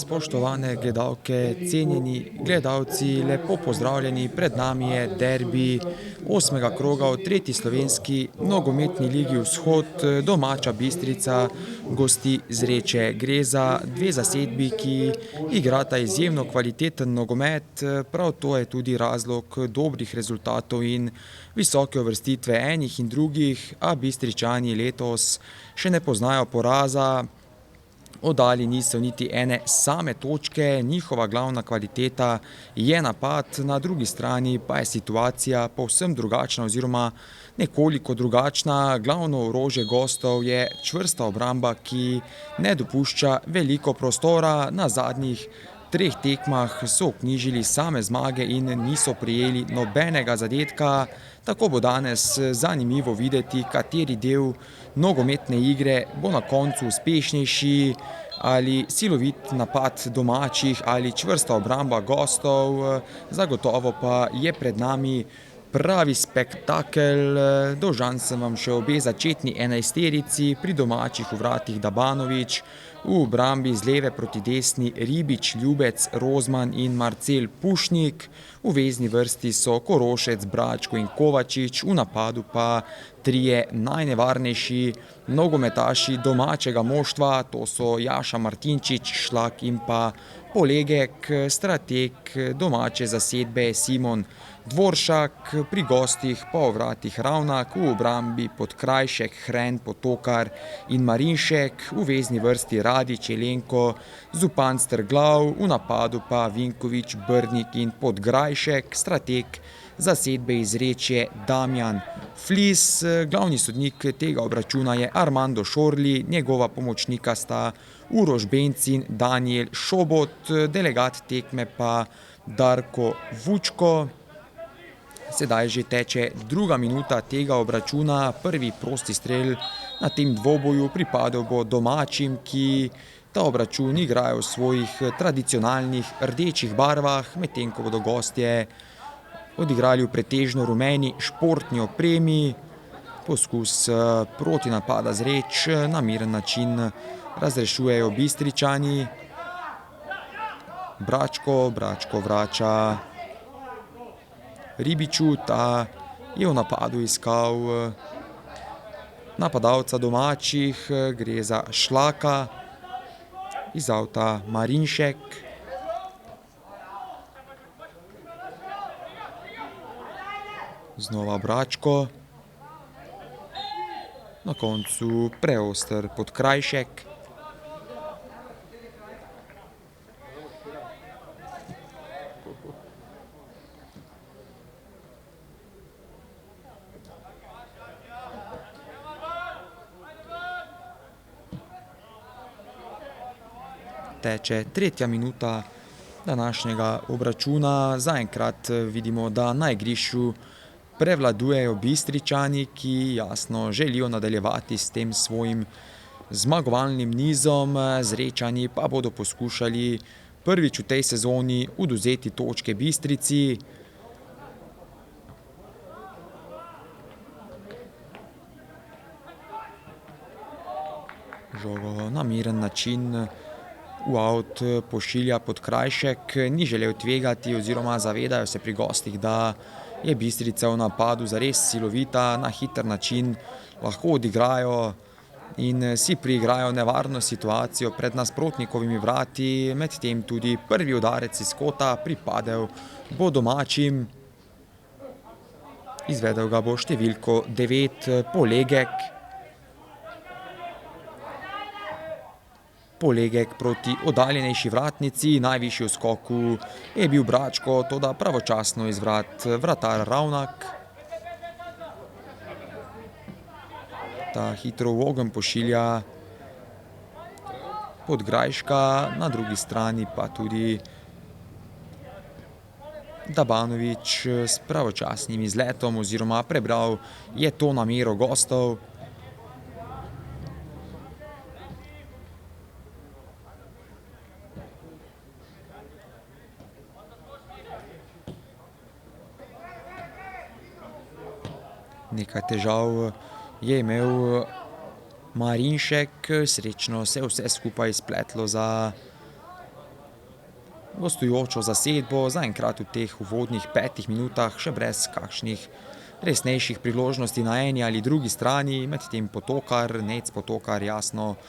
Spoštovane gledalke, cenjeni gledalci, lepo pozdravljeni. Pred nami je derbi osmega kroga v tretji slovenski nogometni ligi Vzhod. Domača Bistrica gosti Zreče. Gre za dve zasedbi, ki igrata izjemno kvaliteten nogomet. Prav to je tudi razlog dobrih rezultatov in visoke uvrstitve enih in drugih, a Bistričani letos še ne poznajo poraza. Oddali niso niti ene same točke, njihova glavna kvaliteta je napad, na drugi strani pa je situacija povsem drugačna oziroma nekoliko drugačna. Glavno orožje gostov je čvrsta obramba, ki ne dopušča veliko prostora. Na zadnjih treh tekmah so vknjižili same zmage in niso prejeli nobenega zadetka. Tako bo danes zanimivo videti, kateri del nogometne igre bo na koncu uspešnejši, ali silovit napad domačih ali čvrsta obramba gostov. Zagotovo pa je pred nami pravi spektakel. Dolžan sem vam še obe začetni enajsterici. Pri domačih v vratih Dabanović, v obrambi z leve proti desni Ribič, Ljubec, Rozman in Marcel Pušnik. V vezni vrsti so Korošec, Bračko in Kovačič, v napadu pa trije najnevarnejši nogometaši domačega moštva, to so Jaša Martinčič, Šlak in pa Polegek. Strateg domače zasedbe je Simon Dvoršak, pri gostih pa v vratih Ravnak, v obrambi Podkrajšek, Hren, Potokar in Marinšek, v vezni vrsti Radić, Jelenko, Zupan, Strglav, v napadu pa Vinković, Brnik in Podgrajšek. Strateg zasedbe iz Zreče Damjan Flis. Glavni sodnik tega obračuna je Armando Šorli, njegova pomočnika sta Uroš Benc in Danijel Šobot, delegat tekme pa Darko Vučko. Sedaj že teče druga minuta tega obračuna. Prvi prosti strel na tem dvoboju pripadel bo domačim, ki ta obračun igrajo v svojih tradicionalnih rdečih barvah, medtem ko bodo gostje odigrali v pretežno rumeni športni opremi. Poskus protinapada Zreč na miren način razrešujejo Bistričani. Bračko vrača Ribiču, ta je v napadu iskal napadalca domačih, gre za Šlaka. Iz avta Marinšek. Znova Bračko. Na koncu preoster Podkrajšek. Teče tretja minuta današnjega obračuna. Zaenkrat vidimo, da na igrišču prevladujejo Bistričani, ki jasno želijo nadaljevati s tem svojim zmagovalnim nizom. Zrečani pa bodo poskušali prvič v tej sezoni odvzeti točke Bistrici. Žogo na miren način v avt pošilja Podkrajšek, ni želel tvegati oziroma zavedajo se pri gostih, da je Bistrica v napadu zares silovita, na hiter način lahko odigrajo in si priigrajo nevarno situacijo pred nasprotnikovimi vrati. Medtem tudi prvi udarec iz kota pripadel bo domačim. Izvedel ga bo številko 9 Polegek. Polegek proti oddaljenejši vratnici, najvišji v skoku je bil Bračko, toda pravočasno iz vrat vratar Ravnak. Ta hitro v ogenj pošilja Podgrajška, na drugi strani pa tudi Dabanović s pravočasnim izletom oziroma prebral je to namero gostov. Nekaj težav je imel Marinšek, srečno se je vse skupaj spletlo za gostujočo zasedbo, zaenkrat v teh uvodnih 5 minutah še brez kakšnih resnejših priložnosti na eni ali drugi strani, medtem Potokar, Nejc Potokar, jasno,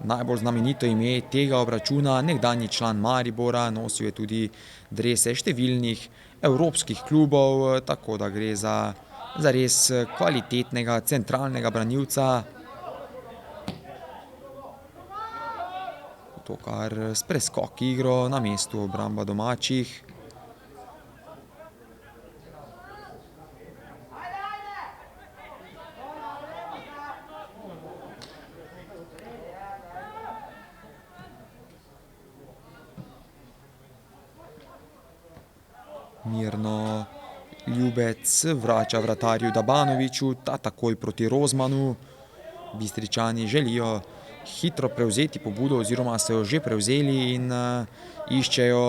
najbolj znamenito ime tega obračuna, nekdanji član Maribora, nosil je tudi drese številnih evropskih klubov, tako da gre za res kvalitetnega centralnega branilca. Potokar s preskoki igro na mestu obramba domačih. Mirno Ljubec vrača vratarju Dabanoviću, ta takoj proti Rozmanu. Bistričani želijo hitro prevzeti pobudo oziroma so jo že prevzeli in iščejo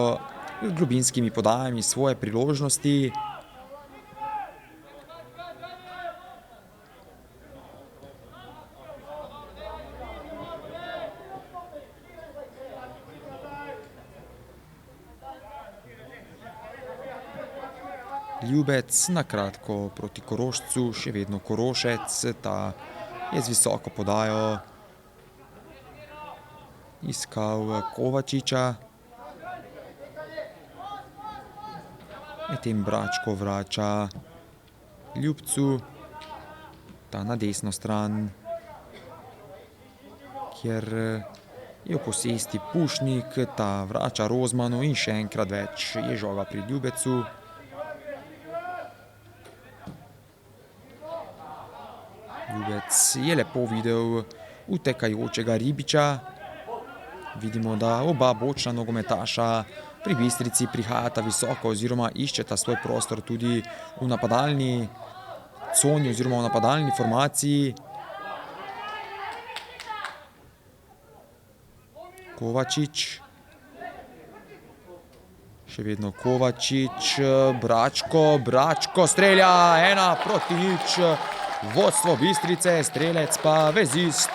globinskimi podajami svoje priložnosti. Ljubec na kratko proti Korošcu, še vedno Korošec, ta je z visoko podajo iskal Kovačiča. Medtem Bračko vrača Ljubcu, ta na desno stran, kjer je v posesti Pušnik, ta vrača Rozmanu in še enkrat več je žoga pri Ljubecu. Ljubec je lepo videl utekajočega Ribiča. Vidimo, da oba bočna nogometaša pri Bistrici prihajata visoko oziroma iščeta svoj prostor tudi v napadalni coni oziroma v napadalni formaciji. Kovačič. Še vedno Kovačič, Bračko strelja, 1-0. Vodstvo Bistrice, strelec pa vezist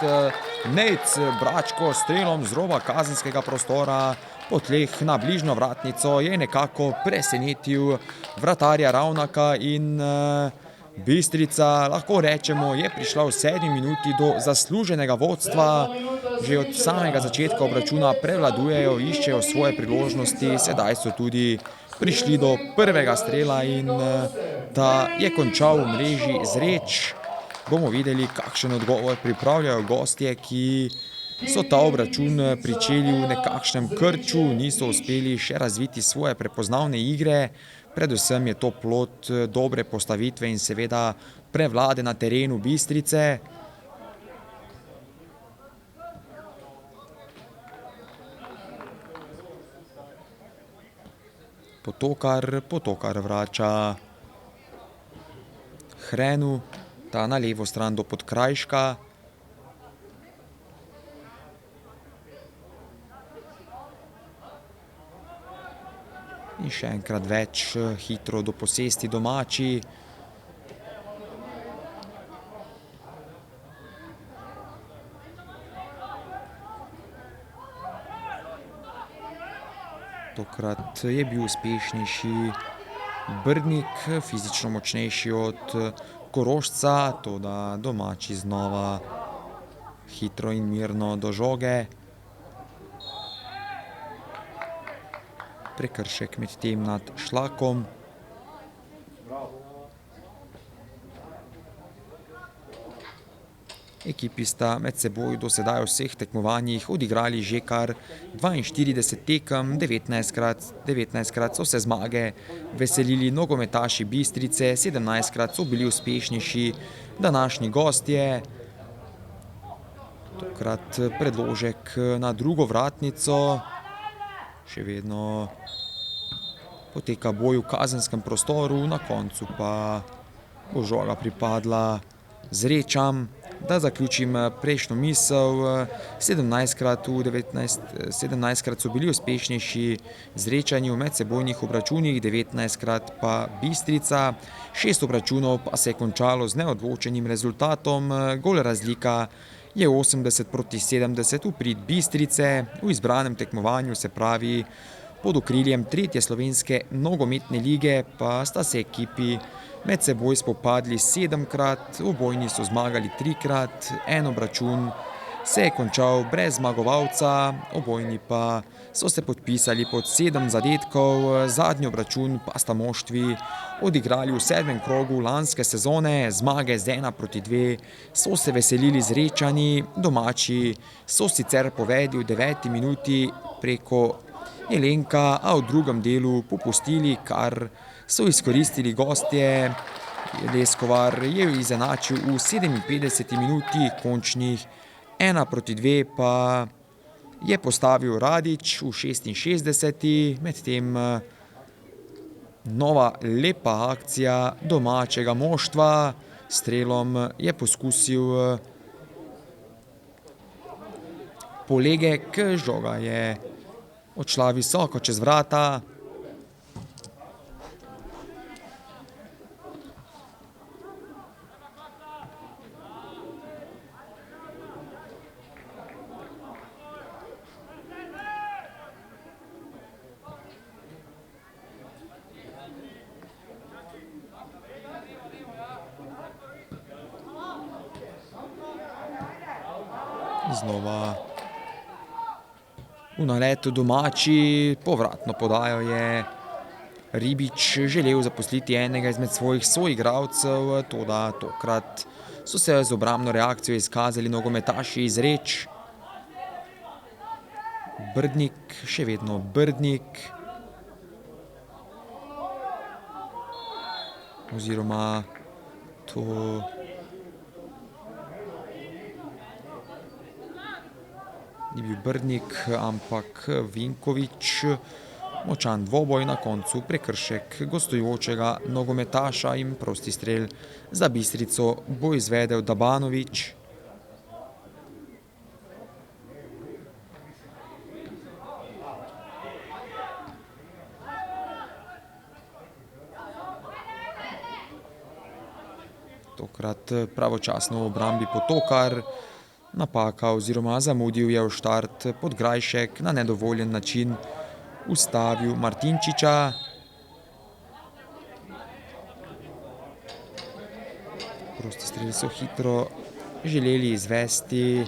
Nejc Bračko s strelom z roba kazenskega prostora po tleh na bližnjo vratnico je nekako presenetil vratarja Ravnaka in Bistrica, lahko rečemo, je prišla v 7 minuti do zasluženega vodstva. Že od samega začetka obračuna prevladujejo, iščejo svoje priložnosti, sedaj so tudi prišli do prvega strela in da je končal v mreži Zreč. Bomo videli, kakšen odgovor pripravljajo gostje, ki so ta obračun pričeli v nekakšnem krču, niso uspeli še razviti svoje prepoznavne igre. Predvsem je to plod dobre postavitve in seveda prevlade na terenu Bistrice. Potokar vrača Hrenu, ta na levo stran do Podkrajška. In še enkrat več hitro do posesti domači. Tokrat je bil uspešnejši Brnik, fizično močnejši od Korošca, toda domači znova hitro in mirno do žoge. Prekršek med tem nad Šlakom. Ekipi sta med seboj do sedaj v vseh tekmovanjih odigrali že kar 42 tekem, 19krat so se zmage veselili nogometaši Bistrice, 17krat so bili uspešnejši današnji gostje. Tokrat predložek na drugo vratnico, še vedno poteka boj v kazenskem prostoru, na koncu pa bo žoga pripadla Zrečam. Da zaključim prejšnjo misel, 17krat so bili uspešnejši Zrečani v medsebojnih obračunih, 19krat pa Bistrica, 6 obračunov pa se je končalo z neodločenim rezultatom, gol razlika je 80-70 v prid Bistrice, v izbranem tekmovanju, se pravi Pod okriljem tretje slovenske nogometne lige pa sta se ekipi med seboj spopadli 7-krat, obojni so zmagali 3-krat, en obračun se je končal brez zmagovalca, obojni pa so se podpisali pod 7 zadetkov, zadnji obračun pa sta moštvi odigrali v 7. krogu lanske sezone, zmage z 1-2 so se veselili Zrečani, domači so sicer povedli v 9. minuti preko Jelenka, a v drugem delu popustili, kar so izkoristili gostje. Leskovar je izenačil v 57. minuti, končnih 1-2 pa je postavil Radić v 66. Medtem nova lepa akcija domačega moštva, s strelom je poskusil Polegek, žoga je odšla visoko čez vrata. Znova v naletu domači, povratno podajo je Ribič želel zaposliti enega izmed svojih soigralcev, toda tokrat so se z obrambno reakcijo izkazali nogometaši iz Reč. Brdnik, še vedno Brdnik. Oziroma to ni bil Brdnik, ampak Vinkovič. Močan dvoboj, na koncu prekršek gostujočega nogometaša in prosti strel za Bistrico bo izvedel Dabanović. Tokrat pravočasno v obrambi Potokar. Napaka oziroma zamudil je v štart Podgrajšek, na nedovoljen način ustavil Martinčiča. Prosti strel so hitro želeli izvesti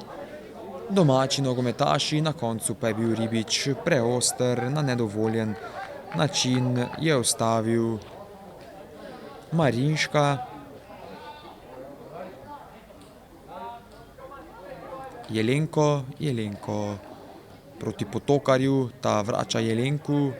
domači nogometaši, na koncu pa je bil Ribič preoster, na nedovoljen način je ustavil Marinška. Jelenko proti Potokarju, ta vrača Jelenku.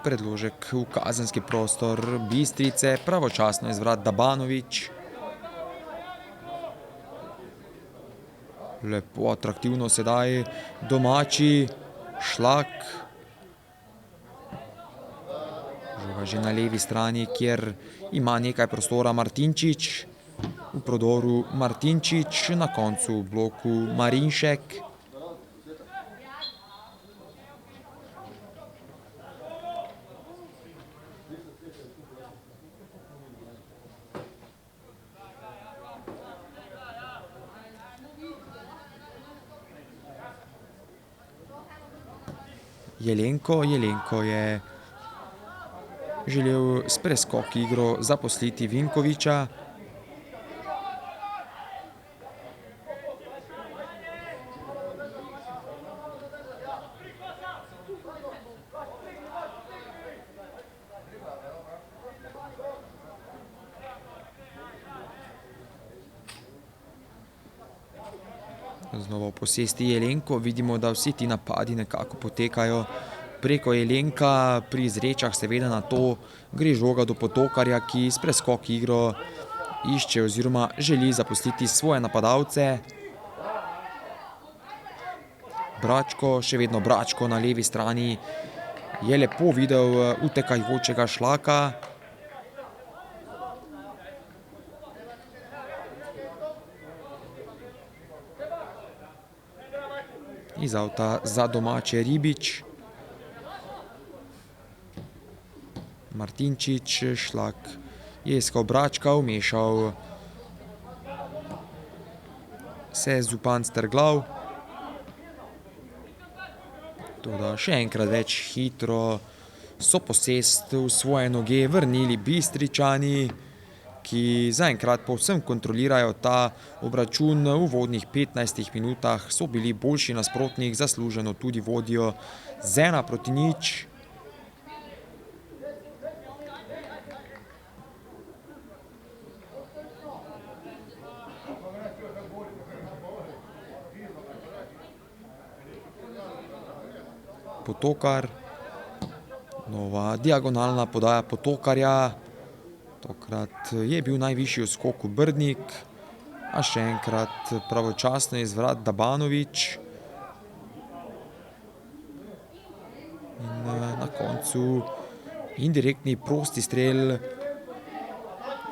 Predložek v kazenski prostor Bistrice, pravočasno izvrat Dabanović. Lepo atraktivno sedaj domači Šlak. Žoga že na levi strani, kjer ima nekaj prostora Martinčič. V prodoru Martinčič, na koncu v bloku Marinšek. Jelenko je želel s preskoki igro zaposliti Vinkoviča. Znova v posesti Jelenko, vidimo, da vsi ti napadi nekako potekajo preko Jelenka, pri Zrečah seveda na to gre žoga do Potokarja, ki s preskoki igro išče oziroma želi zaposliti svoje napadalce. Bračko, še vedno Bračko na levi strani, je lepo videl utekajočega Šlaka. Iz avta za domače Ribič. Martinčič, Šlak je iskal Bračka, vmešal se Zupan strglav. Toda še enkrat več hitro so posest v svoje noge vrnili Bistričani, ki zaenkrat povsem kontrolirajo ta obračun. V uvodnih 15 minutah so bili boljši nasprotnik, zasluženo tudi vodijo z 1-0. Potokar, nova diagonalna podaja Potokarja, tokrat je bil najvišji v skoku Brdnik, a še enkrat pravočasno izvrat Dabanović. In na koncu indirektni prosti strel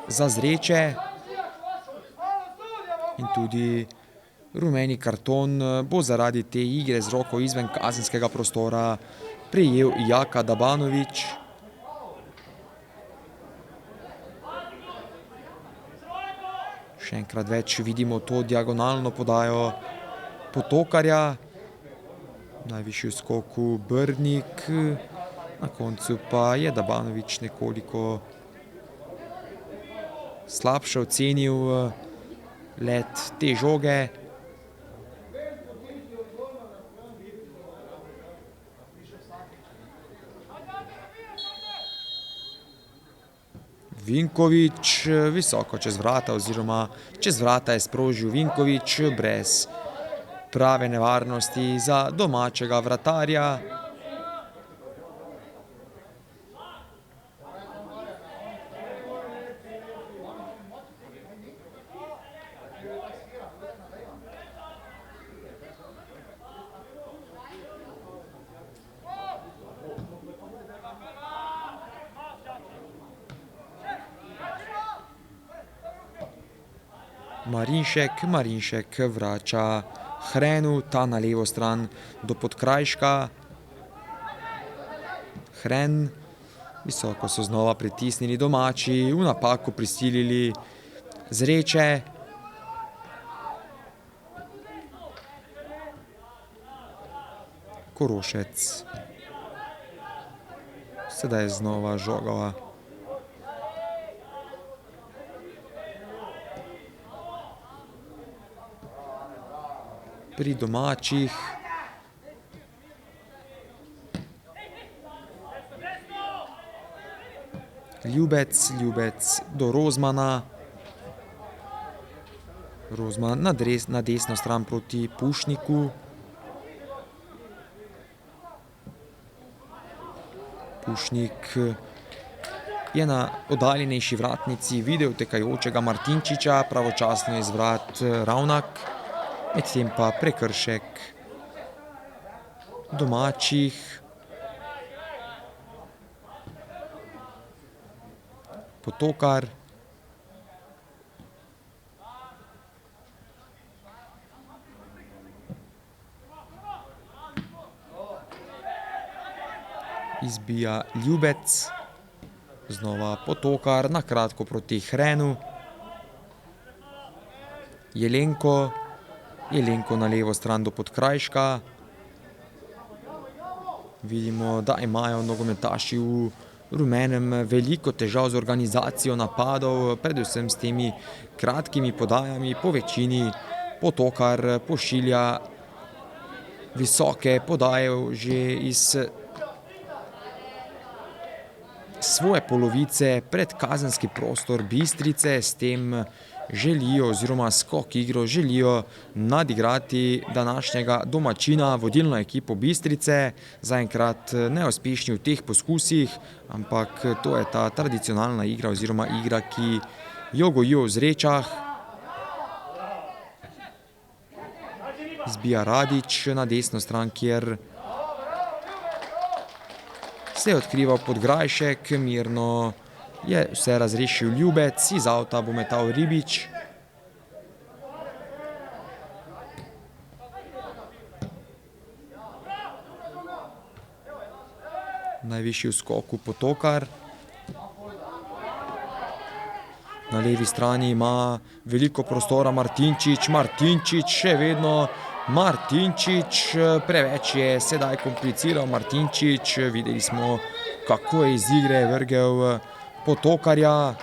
za Zreče in tudi rumeni karton bo zaradi te igre z roko izven kazenskega prostora prejel Jaka Dabanović. Še enkrat več vidimo to diagonalno podajo Potokarja, najvišji v skoku Brdnik, na koncu pa je Dabanović nekoliko slabše ocenil let te žoge. Vinković visoko čez vrata oziroma čez vrata je sprožil Vinković brez prave nevarnosti za domačega vratarja. Marinšek vrača Hrenu, ta na levo stran do Podkrajška. Hren, visoko so znova pritisnili domači, v napako prisilili Zreče. Korošec. Sedaj znova žogava. Pri domačih. Ljubec do Rozmana. Rozman na desno stran proti Pušniku. Pušnik je na oddaljenejši vratnici videl tekajočega Martinčiča, pravočasno izvrat Ravnak. Medtem pa prekršek domačih. Potokar. Izbija Ljubec. Znova Potokar na kratko proti Hrenu. Jelenko na levo stran do Podkrajška. Vidimo, da imajo nogometaši v rumenem veliko težav z organizacijo napadov, predvsem s temi kratkimi podajami. Po večini Potokar pošilja visoke podaje že iz svoje polovice pred kazenski prostor Bistrice. S tem želijo oziroma skok igro želijo nadigrati današnjega domačina, vodilno ekipo Bistrice. Zaenkrat neuspešni v teh poskusih, ampak to je ta tradicionalna igra oziroma igra, ki jo gojijo v Zrečah. Zbija Radić na desno stran, kjer se je odkrival Podgrajšek, mirno je vse razrešil Ljubec, iz avta bo metal Ribič. Najvišji v skoku Potokar. Na levi strani ima veliko prostora Martinčič, Martinčič še vedno, Martinčič, preveč je sedaj kompliciral Martinčič, videli smo, kako je iz igre vrgel Potokarja.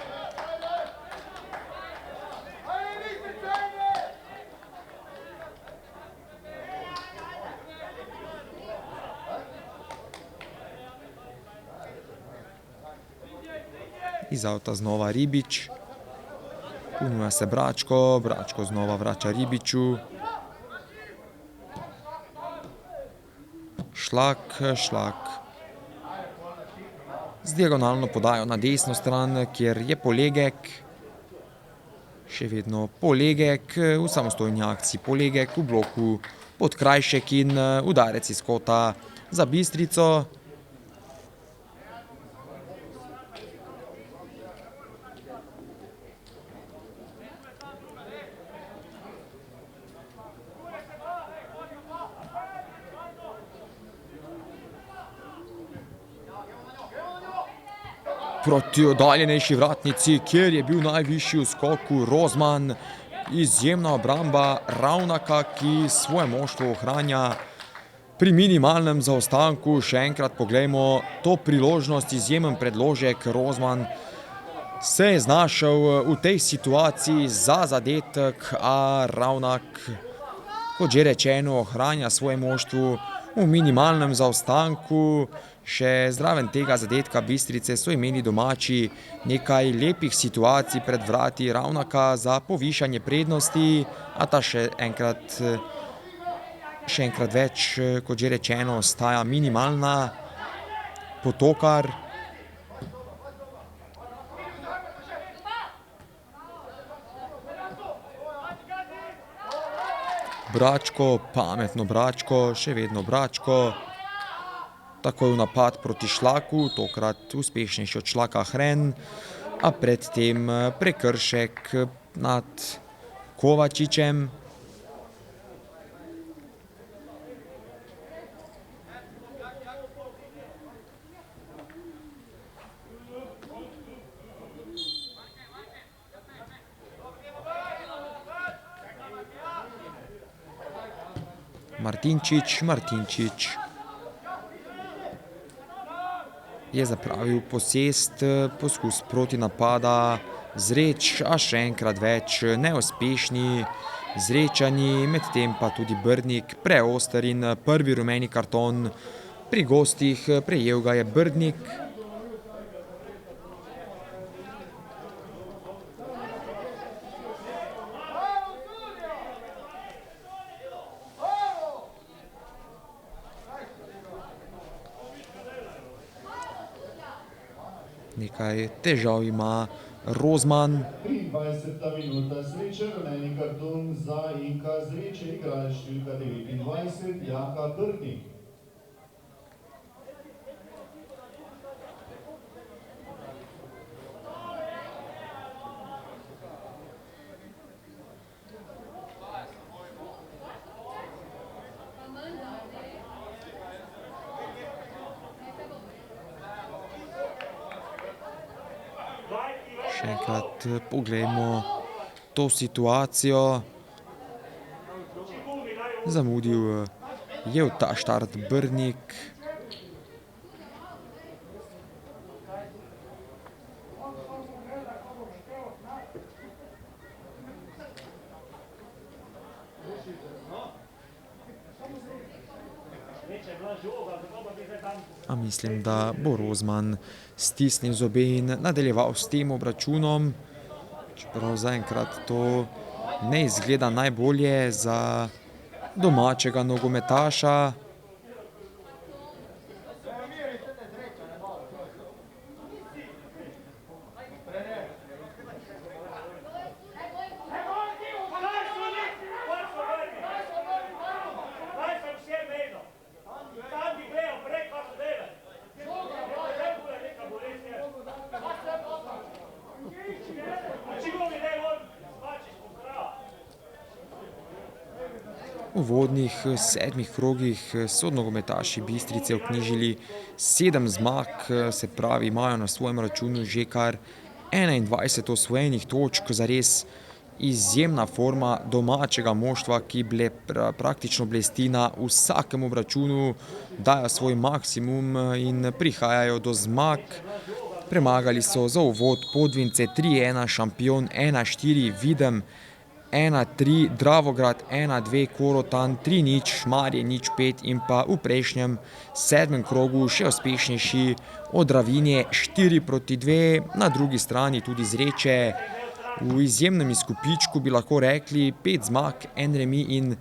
Iz avta znova Ribič. Ponuja se Bračko, Bračko znova vrača Ribiču. Šlak, Šlak. Z diagonalno podajo na desno stran, kjer je Polegek. Še vedno Polegek, v samostojni akciji Polegek, v bloku Podkrajšek in udarec iz kota za Bistrico. Proti oddaljenejši vratnici, kjer je bil najvišji v skoku Rozman. Izjemna obramba Ravnaka, ki svoje moštvo ohranja pri minimalnem zaostanku. Še enkrat poglejmo to priložnost, izjemen predložek. Rozman se je znašel v tej situaciji za zadetek, a Ravnak, kot že rečeno, ohranja svoje moštvo v minimalnem zaostanku. Še zraven tega zadetka Bistrice so imeli domači nekaj lepih situacij pred vrati Ravnaka za povišanje prednosti, a ta še enkrat več, kot že rečeno, ostaja minimalna. Potokar. Bračko, pametno Bračko, še vedno Bračko. Takoj v napad proti Šlaku, tokrat uspešnejši od Šlaka Hren, a predtem prekršek nad Kovačičem. Martinčič, Martinčič je zapravil posest, poskus proti napada Zreč, a še enkrat več neuspešni Zrečani, medtem pa tudi Brdnik preoster in prvi rumeni karton pri gostih, prejel ga je Brdnik. Nekaj težav ima Rozman. 23. minuta Zreče, rumeni karton za Inka Zreče, igralec številka 29, Jaka Brdnik. Še enkrat poglejmo to situacijo. Zamudil je v ta štart Brdnik. A mislim, da bo Rozman stisnil zobe in nadaljeval s tem obračunom. Čeprav zaenkrat to ne izgleda najbolje za domačega nogometaša. V uvodnih 7 krogih so nogometaši Bistrice vknjižili 7 zmag, se pravi, imajo na svojem računu že kar 21 osvojenih točk, zares izjemna forma domačega moštva, ki praktično blesti na vsakem obračunu, dajo svoj maksimum in prihajajo do zmag. Premagali so za uvod Podvince 3:1, Šampion 1:4, Videm 1:3, Dravograd 1:2, Korotan 3:0, Šmarje 0:5 in pa v prejšnjem 7. krogu še uspešnejši od Ravinje 4:2, na drugi strani tudi Zreče. V izjemnem izkupičku bi lahko rekli 5 zmag, 1 remi in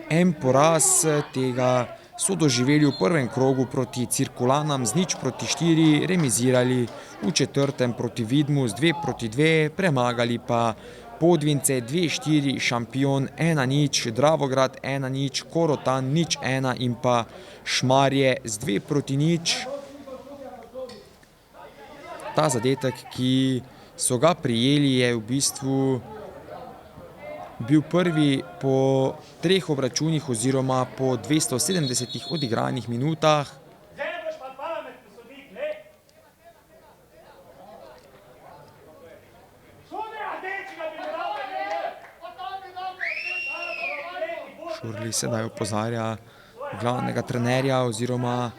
1 poraz. Tega so doživeli v prvem krogu proti Cirkulanam z 0:4, remizirali v četrtem proti Vidmu z 2:2, premagali pa Podvince 2:4, Šampion 1:0, Dravograd 1:0, Korotan 0:1 in pa Šmarje z 2:0. Ta zadetek, ki so ga prijeli, je v bistvu bil prvi po 3 obračunih oziroma po 270 odigranih minutah. Šorli sedaj opozarja glavnega trenerja oziroma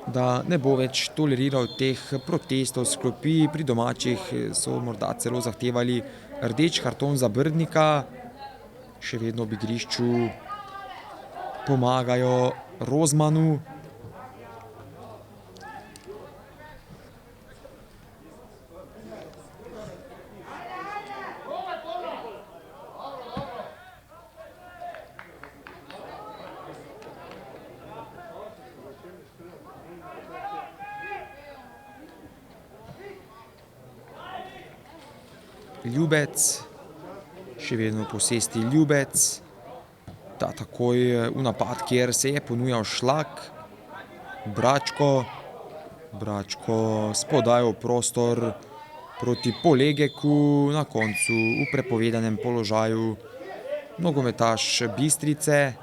da ne bo več toleriral teh protestov s klopi. Pri domačih so morda celo zahtevali rdeč karton za Brdnika. Še vedno ob igrišču pomagajo Rozmanu. Ljubec, še vedno v posesti Ljubec, ta takoj v napad, kjer se je ponujal Šlak. Bračko s podajo v prostor proti Polegeku, na koncu v prepovedanem položaju nogometaš Bistrice.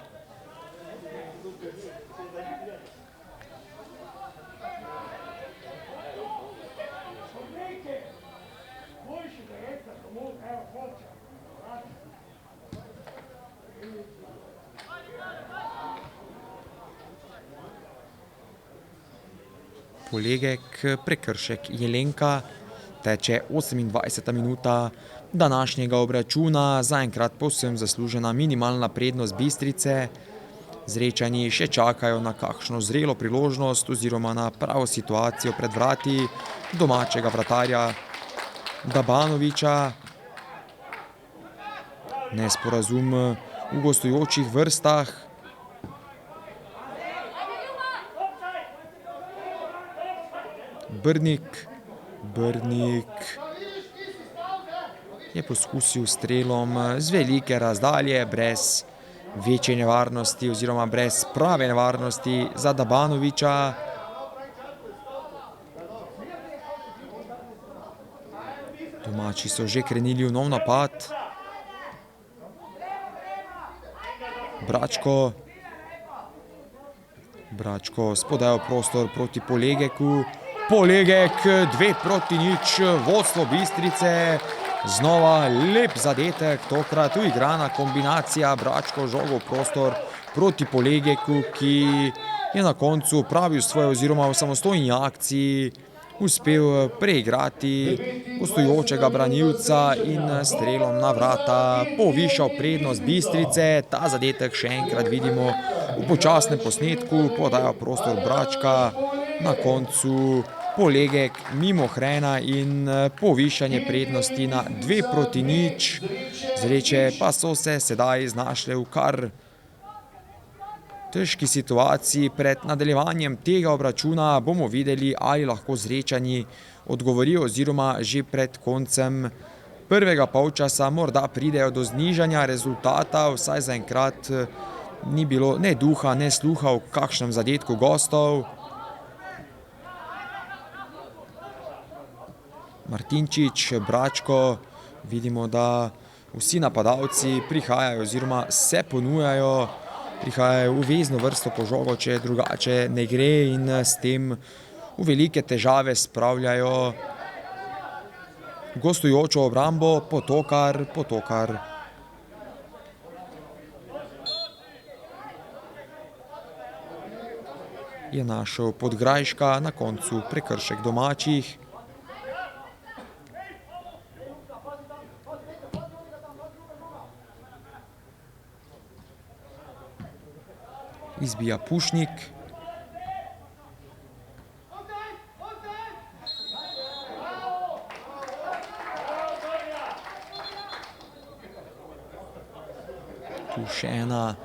Polegek, prekršek Jelenka, teče 28. minuta današnjega obračuna, zaenkrat povsem zaslužena minimalna prednost Bistrice. Zrečani še čakajo na kakšno zrelo priložnost oziroma na pravo situacijo pred vrati domačega vratarja Dabanoviča. Nesporazum v gostujočih vrstah. Brdnik je poskusil strelom z velike razdalje, brez večje nevarnosti oziroma brez prave nevarnosti za Dabanoviča. Domači so že krenili v nov napad. Bračko s podajo prostor proti Polegeku. Polegek 2:0, vodstvo Bistrice. Znova lep zadetek, tokrat uigrana kombinacija, Bračko žogo v prostor proti Polegeku, ki je na koncu opravil svoje oziroma v samostojni akciji uspel preigrati gostujočega branilca in strelom na vrata povišal prednost Bistrice. Ta zadetek še enkrat vidimo v počasnem posnetku, podaja prostor Bračka, na koncu Polegek mimo Hrena in povišanje prednosti na 2:0. Zreče pa so se sedaj znašle v kar težki situaciji. Pred nadaljevanjem tega obračuna bomo videli, ali lahko Zrečani odgovorijo oziroma že pred koncem prvega polčasa morda pridejo do znižanja rezultata. Vsaj zaenkrat ni bilo ne duha, ne sluha v kakšnem zadetku gostov. Martinčič, Bračko, vidimo, da vsi napadalci prihajajo oziroma se ponujajo, prihajajo v vezno vrsto po žogo, če drugače ne gre, in s tem v velike težave spravljajo gostujočo obrambo. Potokar. Je našel Podgrajška, na koncu prekršek domačih. Izbija Pušnik. Tu še ena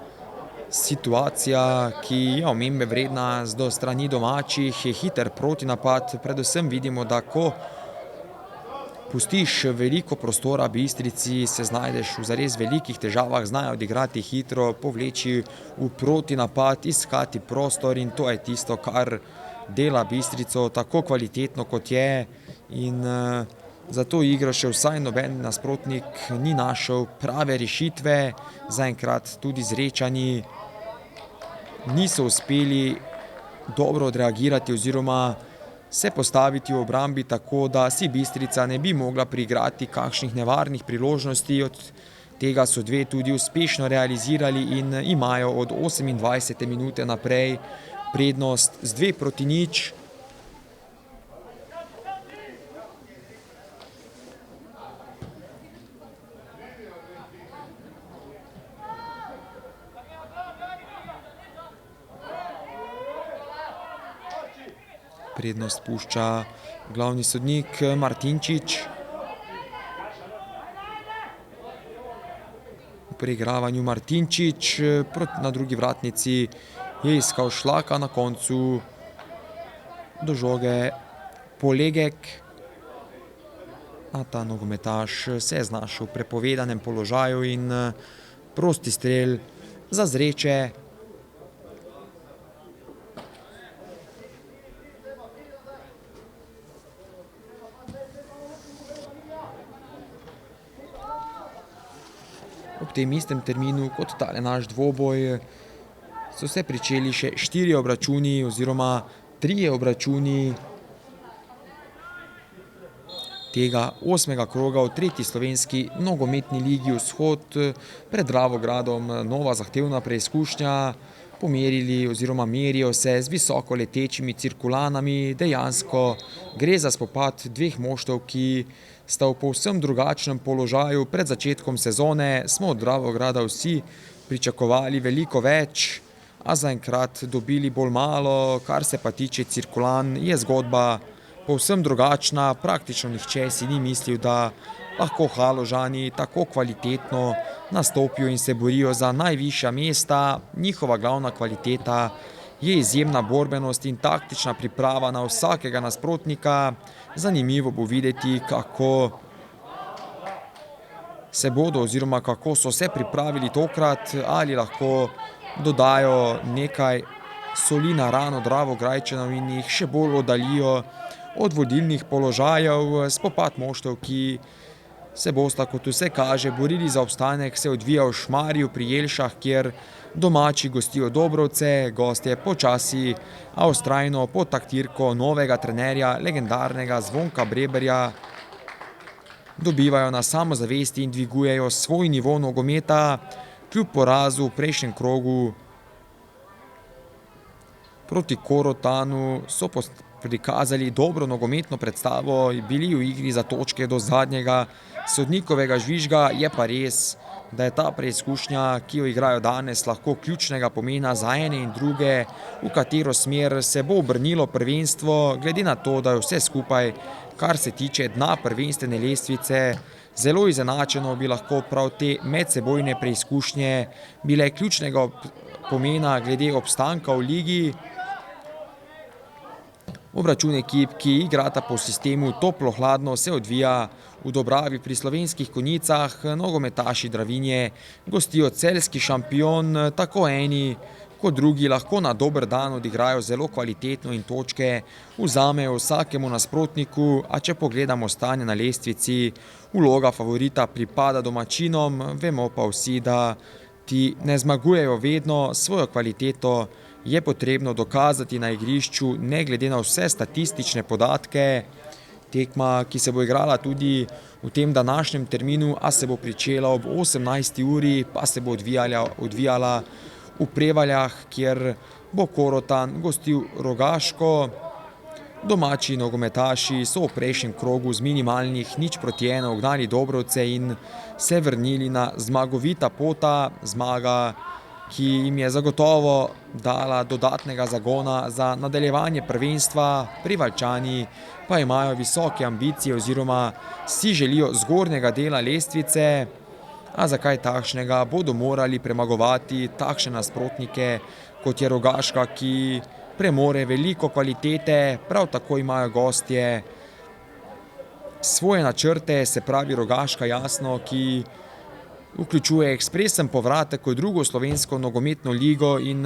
situacija, ki je omembe vredna do strani domačih, je hiter protinapad. Predvsem vidimo, da ko pustiš veliko prostora Bistrici, se znajdeš v zares velikih težavah, znajo odigrati hitro, povleči v protinapad, iskati prostor, in to je tisto, kar dela Bistrico tako kvalitetno, kot je, in za to igro še vsaj noben nasprotnik ni našel prave rešitve. Zaenkrat tudi Zrečani niso uspeli dobro odreagirati oziroma se postaviti v obrambi tako, da si Bistrica ne bi mogla priigrati kakšnih nevarnih priložnosti. Od tega so dve tudi uspešno realizirali in imajo od 28. minute naprej prednost z 2-0. Prednost pušča glavni sodnik Martinčič. V preigravanju Martinčič, na drugi vratnici je iskal Šlaka, na koncu do žoge Polegek. A ta nogometaš se je znašel v prepovedanem položaju in prosti strel za Zreče. Ob tem istem terminu kot tale naš dvoboj so se pričeli še 4 obračuni oziroma 3 obračuni tega 8. kroga v 3. slovenski nogometni ligi Vzhod. Pred Dravogradom nova zahtevna preizkušnja. Pomerili oziroma merijo se z visoko letečimi cirkulanami. Dejansko gre za spopad dveh moštev, ki sta v povsem drugačnem položaju. Pred začetkom sezone smo od Dravograda vsi pričakovali veliko več, a zaenkrat dobili bolj malo. Kar se pa tiče cirkulan, je zgodba povsem drugačna. Praktično nihče si ni mislil, da lahko Haložani tako kvalitetno nastopijo in se borijo za najvišja mesta. Njihova glavna kvaliteta je izjemna borbenost in taktična priprava na vsakega nasprotnika. Zanimivo bo videti, kako se bodo oziroma kako so se pripravili tokrat, ali lahko dodajo nekaj soli na rano Dravograjčanov in jih še bolj oddaljijo od vodilnih položajev. Spopad moštev, ki se bosta, kot vse kaže, borili za obstanek, se odvija v Šmarju pri Jelšah, kjer domači gostijo Dobrovce. Gostje počasi, a vztrajno pod taktirko novega trenerja, legendarnega Zvonka Breberja, dobivajo na samozavesti in dvigujejo svoj nivo nogometa. Kljub porazu v prejšnjem krogu proti Korotanu so prikazali dobro nogometno predstavo, bili v igri za točke do zadnjega sodnikovega žvižga. Je pa res, da je ta preizkušnja, ki jo igrajo danes, lahko ključnega pomena za ene in druge, v katero smer se bo obrnilo prvenstvo, glede na to, da je vse skupaj, kar se tiče dna prvenstvene lestvice, zelo izenačeno. Bi lahko prav te medsebojne preizkušnje bile ključnega pomena glede obstanka v ligi. Obračun ekip, ki igrata po sistemu toplo-hladno, se odvija v Dobravi pri Slovenskih Konjicah. Nogometaši Dravinje gostijo celjski šampion. Tako eni ko drugi lahko na dober dan odigrajo zelo kvalitetno in točke vzamejo vsakemu nasprotniku, a če pogledamo stanje na lestvici, vloga favorita pripada domačinom, vemo pa vsi, da ti ne zmagujejo vedno, svojo kvaliteto je potrebno dokazati na igrišču, ne glede na vse statistične podatke. Tekma, ki se bo igrala tudi v tem današnjem terminu, a se bo pričela ob 18. uri, pa se bo odvijala v Prevaljah, kjer bo Korotan gostil Rogaško. Domači nogometaši so v prejšnjem krogu z minimalnih 0:1 ugnali Dobrovce in se vrnili na zmagovita pota, zmaga, ki jim je zagotovo dala dodatnega zagona za nadaljevanje prvenstva. Prevaljčani pa imajo visoke ambicije oziroma si želijo zgornjega dela lestvice, a za kaj takšnega bodo morali premagovati takšne nasprotnike, kot je Rogaška, ki premore veliko kvalitete, prav tako imajo gostje svoje načrte, se pravi Rogaška, jasno, ki vključuje ekspresen povratek v drugo slovensko nogometno ligo in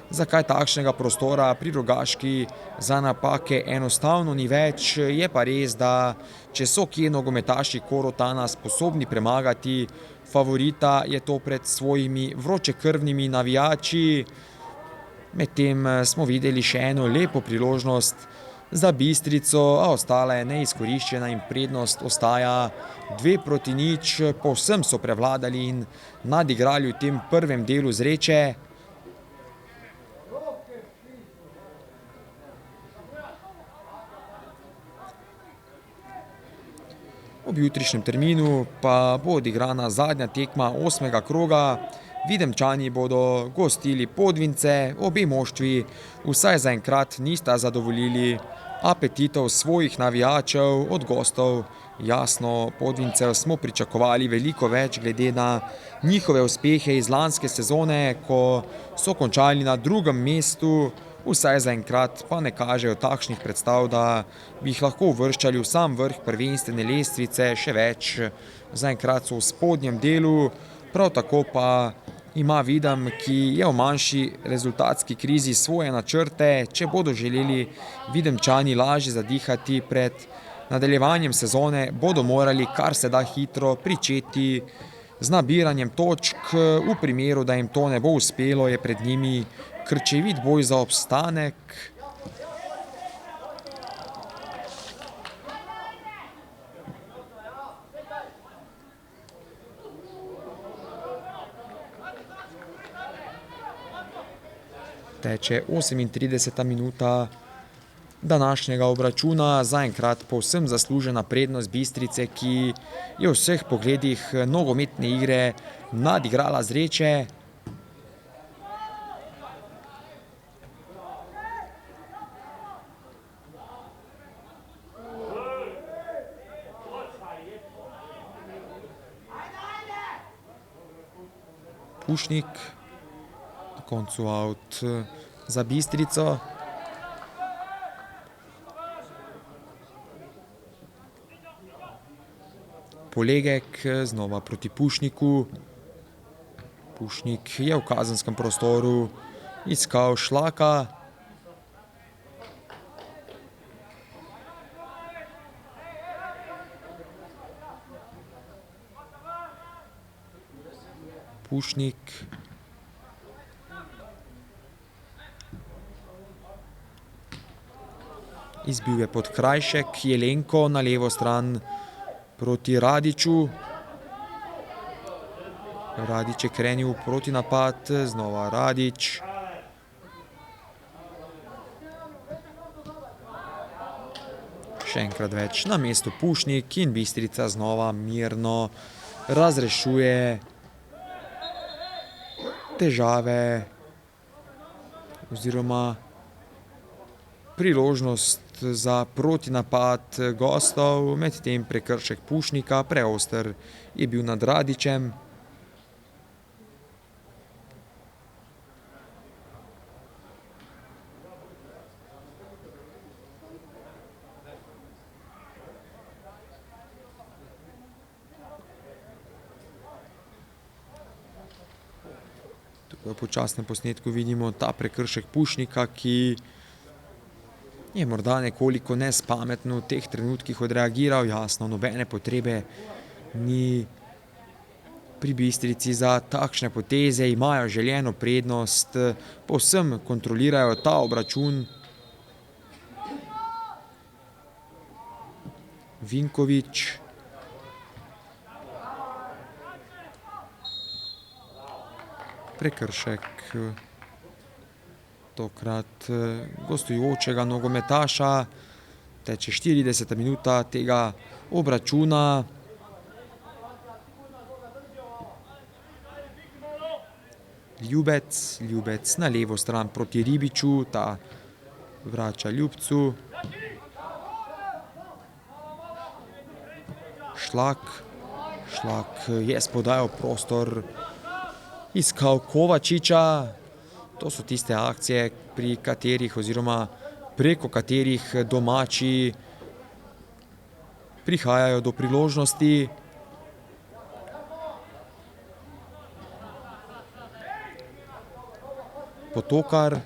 zakaj takšnega prostora pri Rogaški za napake enostavno ni več. Je pa res, da če so kje nogometaši Korotana sposobni premagati favorita, je to pred svojimi vročekrvnimi navijači. Medtem smo videli še eno lepo priložnost za Bistrico, a ostala je neizkoriščena in prednost ostaja 2:0. Povsem so prevladali in nadigrali v tem prvem delu Zreče. Ob jutrišnjem terminu pa bo odigrana zadnja tekma 8. kroga. Videmčani bodo gostili Podvince, obe moštvi vsaj zaenkrat nista zadovoljili apetitov svojih navijačev. Od gostov, jasno, Podvincev smo pričakovali veliko več glede na njihove uspehe iz lanske sezone, ko so končali na 2. mestu, vsaj zaenkrat pa ne kažejo takšnih predstav, da bi jih lahko uvrščali v sam vrh prvenstvene lestvice, še več, zaenkrat so v spodnjem delu. Prav tako pa ima Videm, ki je v manjši rezultatski krizi, svoje načrte. Če bodo želeli Videmčani lažje zadihati pred nadaljevanjem sezone, bodo morali kar se da hitro pričeti z nabiranjem točk. V primeru, da jim to ne bo uspelo, je pred njimi krčevit boj za obstanek. Teče 38. minuta današnjega obračuna, zaenkrat povsem zaslužena prednost Bistrice, ki je v vseh pogledih nogometne igre nadigrala Zreče. Pušnik, na koncu out za Bistrico. Polegek znova proti Pušniku. Pušnik je v kazenskem prostoru iskal Šlaka. Pušnik. Izbil je Podkrajšek, Jelenko na levo stran proti Radiću. Radić je krenil v protinapad, znova Radić. Še enkrat več na mestu Pušnik in Bistrica znova mirno razrešuje težave oziroma priložnost za protinapad gostov, medtem prekršek Pušnika, preoster je bil nad Radićem. V počasnem posnetku vidimo ta prekršek Pušnika, ki je morda nekoliko nespametno v teh trenutkih odreagiral. Jasno, nobene potrebe ni pri Bistrici za takšne poteze, imajo željeno prednost, povsem kontrolirajo ta obračun. Vinkovič. Prekršek tokrat gostujočega nogometaša. Teče 40. minuta tega obračuna. Ljubec na levo stran proti Ribiču, ta vrača Ljubcu. Šlak je spodajal prostor, iskal Kovačiča. To so tiste akcije, pri katerih oziroma preko katerih domači prihajajo do priložnosti. Potokar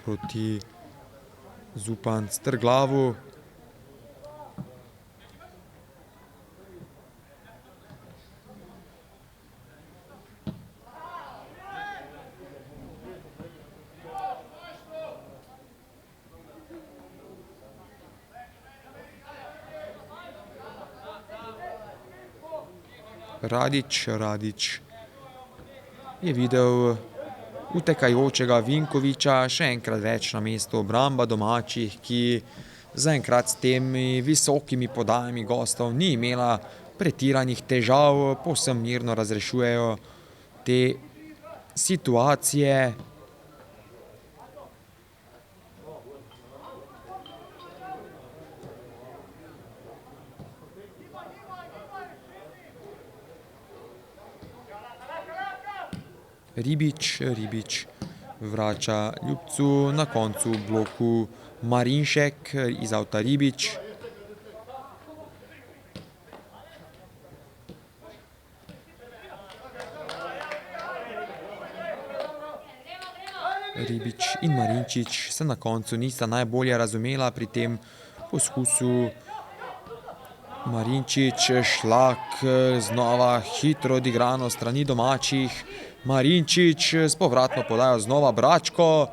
proti Zupanc Trglavu. Radić je videl utekajočega Vinkoviča, še enkrat več na mestu obramba domačih, ki zaenkrat s temi visokimi podajami gostov ni imela pretiranih težav, povsem mirno razrešujejo te situacije. Ribič vrača Ljubcu, na koncu v bloku Marinšek iz avta Ribič. Ribič in Marinčič se na koncu nista najbolje razumela pri tem poskusu. Marinčič, Šlak, znova hitro odigrano strani domačih. Marinčič s povratno podajo znova Bračko.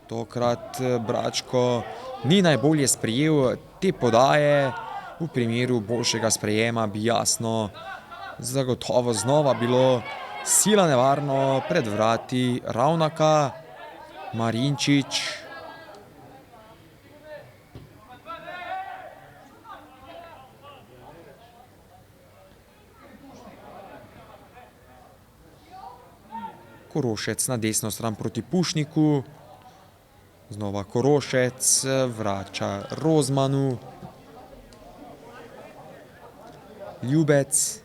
Tokrat Bračko ni najbolje sprejel te podaje. V primeru boljšega sprejema bi jasno zagotovo znova bilo sila nevarno pred vrati Ravnaka. Marinčič. Korošec na desno stran proti Pušniku. Znova Korošec, vrača Rozmanu. Ljubec.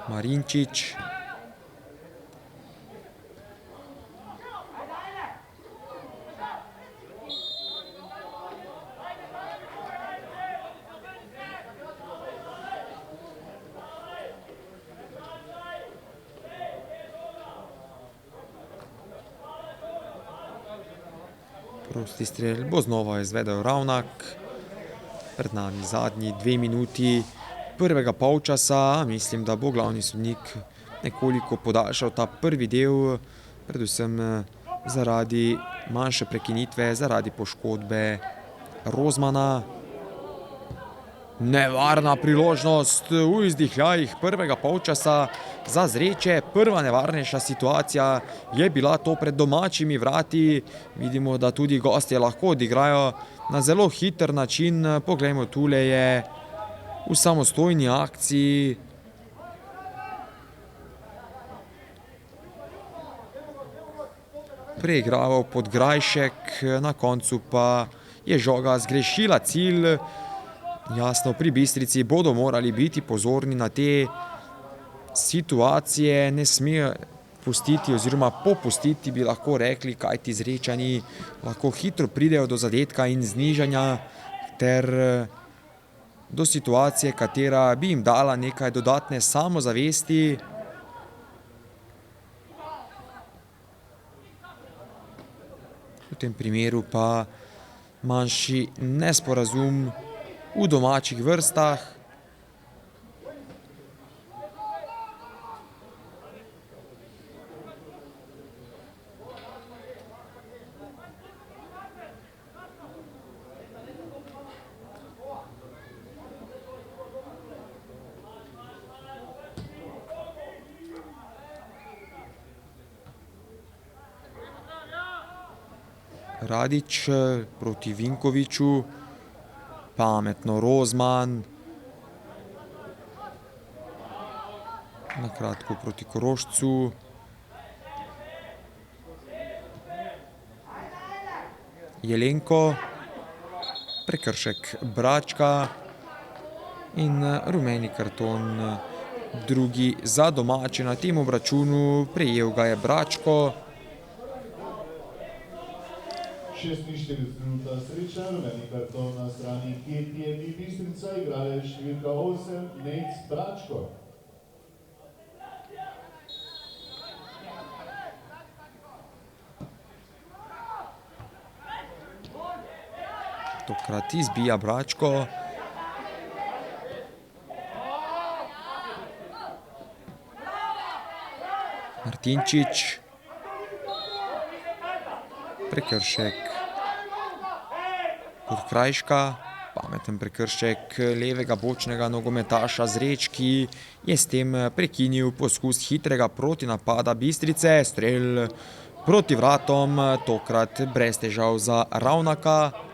Marinčič. Prosti strel bo znova izvedel Ravnak. Pred nami zadnji 2 minuti prvega polčasa. Mislim, da bo glavni sodnik nekoliko podaljšal ta prvi del, predvsem zaradi manjše prekinitve, zaradi poškodbe Rozmana. Nevarna priložnost v izdihljajih prvega polčasa za Zreče. Prva nevarnejša situacija je bila to pred domačimi vrati. Vidimo, da tudi gostje lahko odigrajo na zelo hiter način. Poglejmo, tule je v samostojni akciji preigraval Podgrajšek, na koncu pa je žoga zgrešila cilj. Jasno, pri Bistrici bodo morali biti pozorni na te situacije, ne smejo pustiti oziroma popustiti, bi lahko rekli, kajti Zrečani lahko hitro pridejo do zadetka in znižanja ter do situacije, katera bi jim dala nekaj dodatne samozavesti. V tem primeru pa manjši nesporazum v domačih vrstah. Radić proti Vinkoviču, pametno Rozman, na kratko proti Korošcu. Jelenko, prekršek Bračka in rumeni karton drugi za domače. Na tem obračunu prejel ga je Bračko. 46 minuta sreča, rumeni karton na strani KTM Bistrica, igralec številka 8, Nec Bračko. Tokrat izbija Bračko. Martinčič. Prekršek Podkrajška, pameten prekršek levega bočnega nogometaša Zreč, ki je s tem prekinil poskus hitrega protinapada Bistrice. Strel proti vratom, tokrat brez težav za Ravnaka.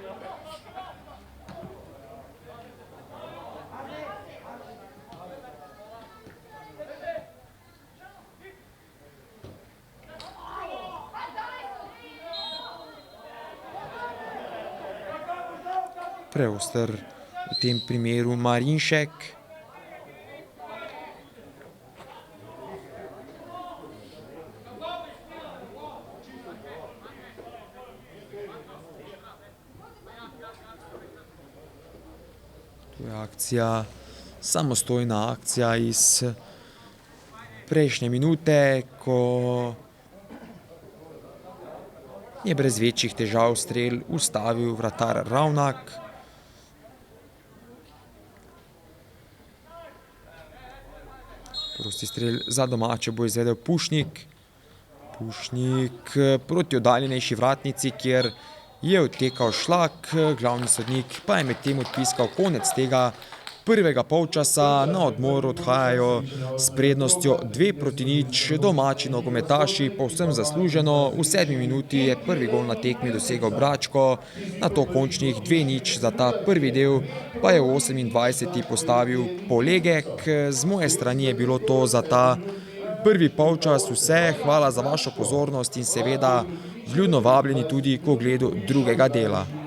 Preoster v tem primeru Marinšek. To je akcija, samostojna akcija iz prejšnje minute, ko je brez večjih težav strel ustavil vratar Ravnak. Prosti strel za domače bo izvedel Pušnik. Pušnik proti oddaljenejši vratnici, kjer je odtekal Šlak. Glavni sodnik pa je medtem odpiskal konec tega prvega polčasa. Na odmor odhajajo s prednostjo 2-0 domači nogometaši, povsem zasluženo. V 7. minuti je prvi gol na tekmi dosegel Bračko, nato končnih 2-0 za ta prvi del pa je v 28. postavil Polegek. Z moje strani je bilo to za ta prvi polčas vse. Hvala za vašo pozornost in seveda vljudno vabljeni tudi k ogledu drugega dela.